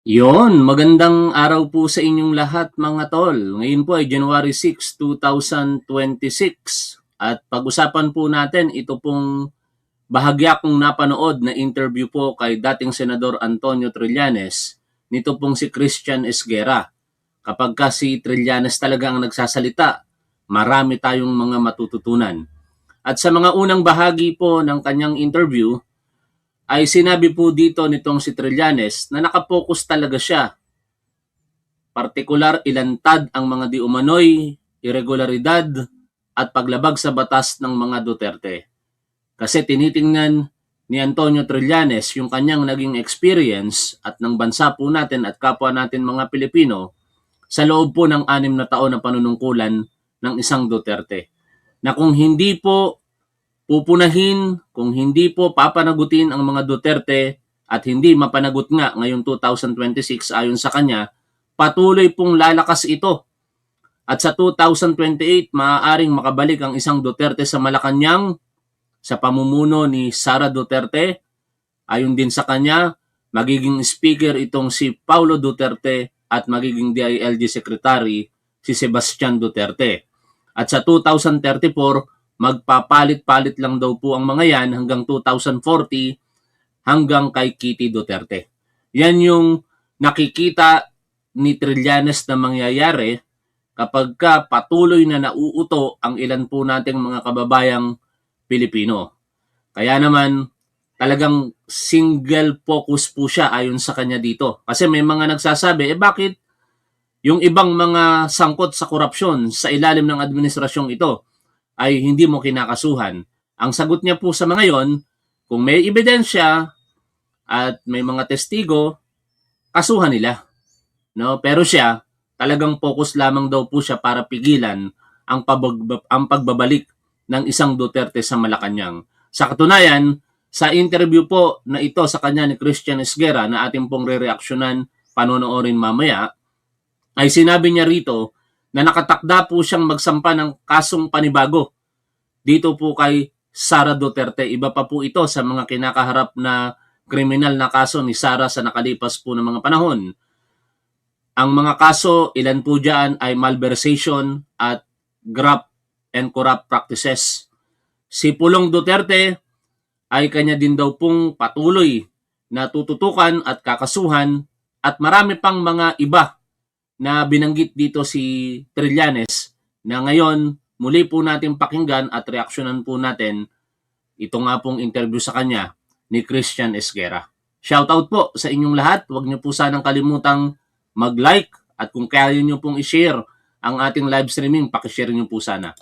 Magandang araw po sa inyong lahat mga tol. Ngayon po ay January 6, 2026 at pag-usapan po natin ito pong bahagya kong napanood na interview po kay dating Senador Antonio Trillanes nito pong si Christian Esguerra. Kapag ka si Trillanes talaga ang nagsasalita, marami tayong mga matututunan. At sa mga unang bahagi po ng kanyang interview, ay sinabi po dito nitong si Trillanes na nakapokus talaga siya. Partikular ilantad ang mga di umano'y irregularidad at paglabag sa batas ng mga Duterte. Kasi tinitingnan ni Antonio Trillanes yung kanyang naging experience at ng bansa po natin at kapwa natin mga Pilipino sa loob po ng 6 na taon na panunungkulan ng isang Duterte. Na kung hindi po pupunahin, kung hindi po papanagutin ang mga Duterte at hindi mapanagot nga ngayong 2026 ayon sa kanya, patuloy pong lalakas ito. At sa 2028, maaaring makabalik ang isang Duterte sa Malacanang sa pamumuno ni Sara Duterte. Ayon din sa kanya, magiging speaker itong si Paulo Duterte at magiging DILG Secretary si Sebastian Duterte. At sa 2034, magpapalit-palit lang daw po ang mga yan hanggang 2040 hanggang kay Kitty Duterte. Yan yung nakikita ni Trillanes na mangyayari kapag ka patuloy na nauuto ang ilan po nating mga kababayang Pilipino. Kaya naman, talagang single focus po siya ayon sa kanya dito. Kasi may mga nagsasabi, bakit yung ibang mga sangkot sa korupsyon sa ilalim ng administrasyong ito ay hindi mo kinakasuhan? Ang sagot niya po sa mga yon, kung may ebidensya at may mga testigo, kasuhan nila. No? Pero siya, talagang focus lamang daw po siya para pigilan ang pagbabalik ng isang Duterte sa Malacanang. Sa katunayan, sa interview po na ito sa kanya ni Christian Esguerra na ating pong re-reaksyonan, panonoorin mamaya, ay sinabi niya rito na nakatakda po siyang magsampa ng kasong panibago dito po kay Sara Duterte. Iba pa po ito sa mga kinakaharap na kriminal na kaso ni Sara sa nakalipas po ng mga panahon. Ang mga kaso, ilan po dyan ay malversation at graft and corrupt practices. Si Pulong Duterte ay kanya din daw pong patuloy na tututukan at kakasuhan at marami pang mga iba na binanggit dito si Trillanes na ngayon muli po natin pakinggan at reaksyonan po natin ito nga pong interview sa kanya ni Christian Esguerra. Shoutout po sa inyong lahat. Huwag niyo po sanang kalimutang mag-like at kung kaya niyo pong i-share ang ating live streaming, pakishare niyo po sana.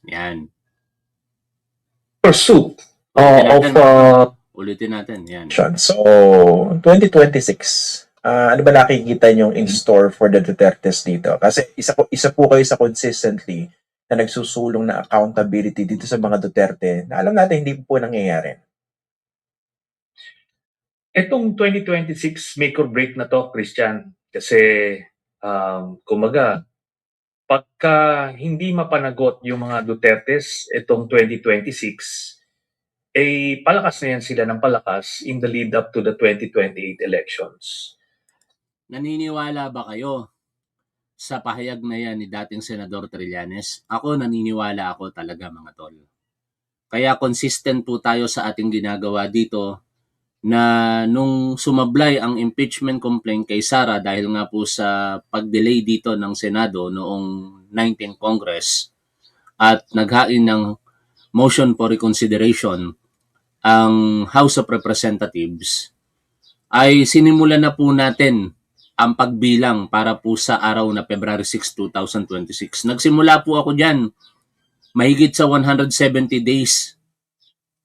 Yan. Pursuit Ulitin natin. Yan. So, 2026, ano ba nakikita nyo in store for the Dutertes dito? Kasi isa po kayo sa consistently na nagsusulong na accountability dito sa mga Duterte na alam natin hindi po nangyayari. Etong 2026 make or break na to, Christian. Kasi, kumaga, pagka hindi mapanagot yung mga Dutertes itong 2026, palakas na yan sila ng palakas in the lead up to the 2028 elections. Naniniwala ba kayo sa pahayag na yan ni dating Senador Trillanes? Ako naniniwala ako talaga mga tol. Kaya consistent po tayo sa ating ginagawa dito na nung sumablay ang impeachment complaint kay Sara dahil nga po sa pag-delay dito ng Senado noong 19th Congress at naghain ng motion for reconsideration ang House of Representatives, ay sinimulan na po natin ang pagbilang para po sa araw na February 6, 2026. Nagsimula po ako dyan. Mahigit sa 170 days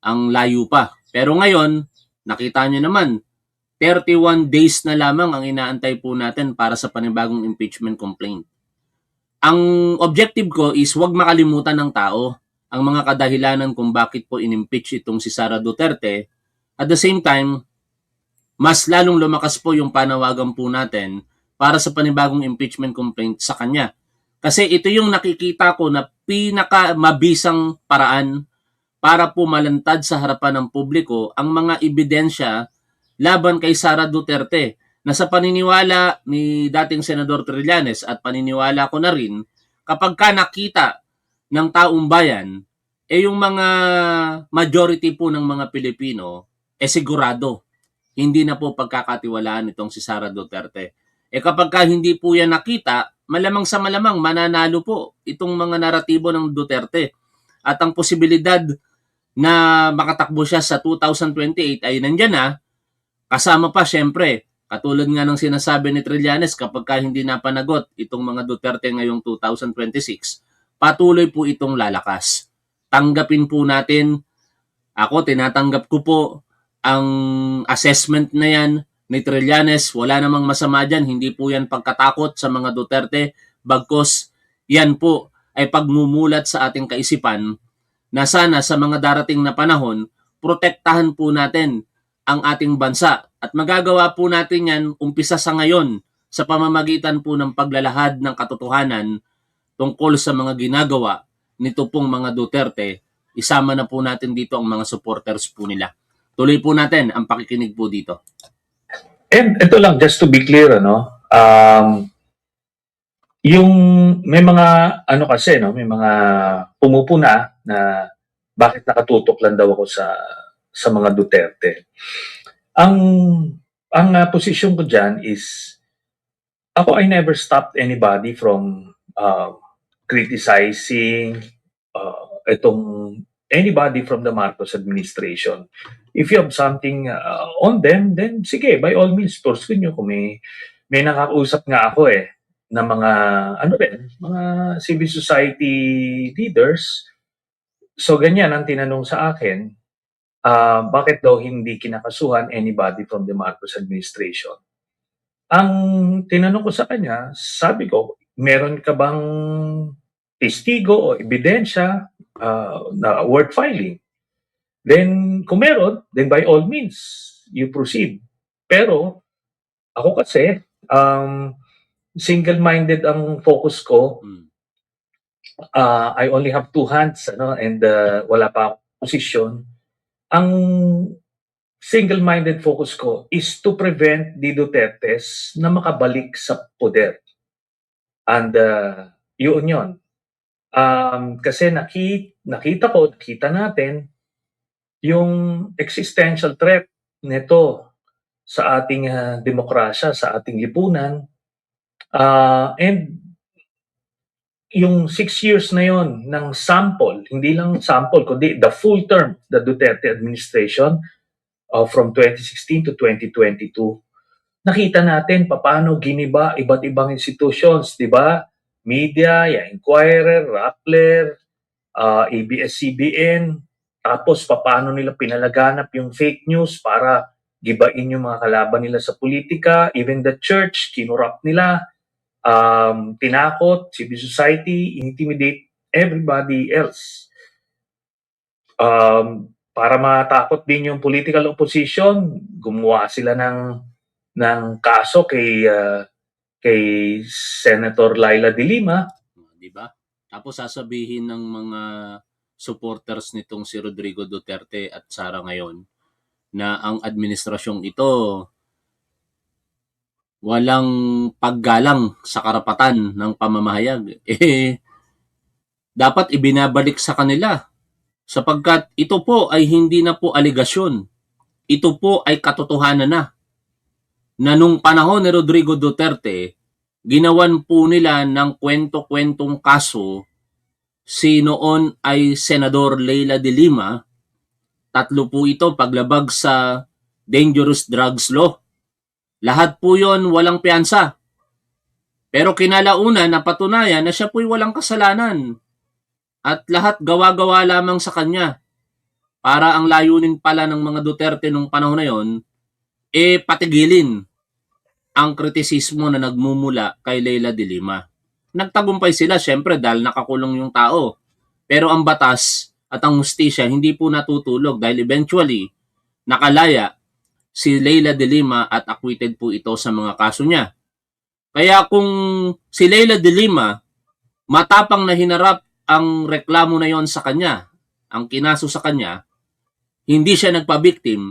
ang layo pa. Pero ngayon, nakita nyo naman, 31 days na lamang ang inaantay po natin para sa panibagong impeachment complaint. Ang objective ko is huwag makalimutan ng tao ang mga kadahilanan kung bakit po inimpeach itong si Sara Duterte. At the same time, mas lalong lumakas po yung panawagan po natin para sa panibagong impeachment complaint sa kanya. Kasi ito yung nakikita ko na pinakamabisang paraan para po malantad sa harapan ng publiko ang mga ebidensya laban kay Sara Duterte na sa paniniwala ni dating Senador Trillanes at paniniwala ko na rin, kapag ka nakita ng taong bayan, yung mga majority po ng mga Pilipino, sigurado, hindi na po pagkakatiwalaan itong si Sara Duterte. Kapag ka hindi po yan nakita, malamang sa malamang mananalo po itong mga naratibo ng Duterte. At ang posibilidad na makatakbo siya sa 2028 ay nandyan na, kasama pa syempre, katulad nga ng sinasabi ni Trillanes, kapag ka hindi napanagot itong mga Duterte ngayong 2026, patuloy po itong lalakas. Tanggapin po natin, ako tinatanggap ko po ang assessment na yan ni Trillanes. Wala namang masama dyan, hindi po yan pagkatakot sa mga Duterte, bagkos yan po ay pagmumulat sa ating kaisipan na sana sa mga darating na panahon, protektahan po natin ang ating bansa. At magagawa po natin yan umpisa sa ngayon sa pamamagitan po ng paglalahad ng katotohanan tungkol sa mga ginagawa nito pong mga Duterte. Isama na po natin dito ang mga supporters po nila. Tuloy po natin ang pakikinig po dito. And ito lang, just to be clear, yung may mga kasi may mga pumupuna na bakit nakatutok lang daw ako sa mga Duterte. Ang posisyon ko diyan is ako, I never stopped anybody from criticizing anybody from the Marcos administration. If you have something on them, then sige, by all means, pursuin nyo. Kung may nakakausap nga ako na mga mga civil society leaders. So ganyan ang tinanong sa akin, bakit daw hindi kinakasuhan anybody from the Marcos administration? Ang tinanong ko sa kanya, sabi ko, meron ka bang testigo o ebidensya na worth filing? Then kung meron, then by all means, you proceed. Pero ako kasi, single-minded ang focus ko. I only have two hands, and wala pa akong posisyon. Ang single-minded focus ko is to prevent the Dutertes na makabalik sa poder. And yun. Kasi nakita natin yung existential threat nito sa ating demokrasya, sa ating lipunan. And yung 6 years na yon ng sample, hindi lang sample, kundi the full term, the Duterte administration from 2016 to 2022, nakita natin paano giniba iba't ibang institutions, di ba? Media, Inquirer, Rappler, ABS-CBN, tapos paano nila pinalaganap yung fake news para gibain yung mga kalaban nila sa politika, even the church, kinurap nila, tinakot, civil society, intimidate everybody else. Para matakot din yung political opposition, gumawa sila ng kaso kay Senator Laila de Lima. Di ba? Tapos sasabihin ng mga supporters nitong si Rodrigo Duterte at Sara ngayon na ang administrasyong ito walang paggalang sa karapatan ng pamamahayag. Dapat ibinabalik sa kanila sapagkat ito po ay hindi na po aligasyon. Ito po ay katotohanan na nung panahon ni Rodrigo Duterte, ginawan po nila ng kwento-kwentong kaso si noon ay Senador Leila de Lima. 3 po ito paglabag sa dangerous drugs law. Lahat po yon walang piyansa. Pero kinalaunan napatunayan na siya po'y walang kasalanan. At lahat gawa-gawa lamang sa kanya. Para ang layunin pala ng mga Duterte nung panahon na yon, patigilin ang kritisismo na nagmumula kay Leila de Lima. Nagtagumpay sila syempre dahil nakakulong yung tao. Pero ang batas at ang hustisya hindi po natutulog dahil eventually nakalaya si Leila de Lima at acquitted po ito sa mga kaso niya. Kaya kung si Leila de Lima matapang na hinarap ang reklamo na yon sa kanya, ang kinaso sa kanya, hindi siya nagpa-victim,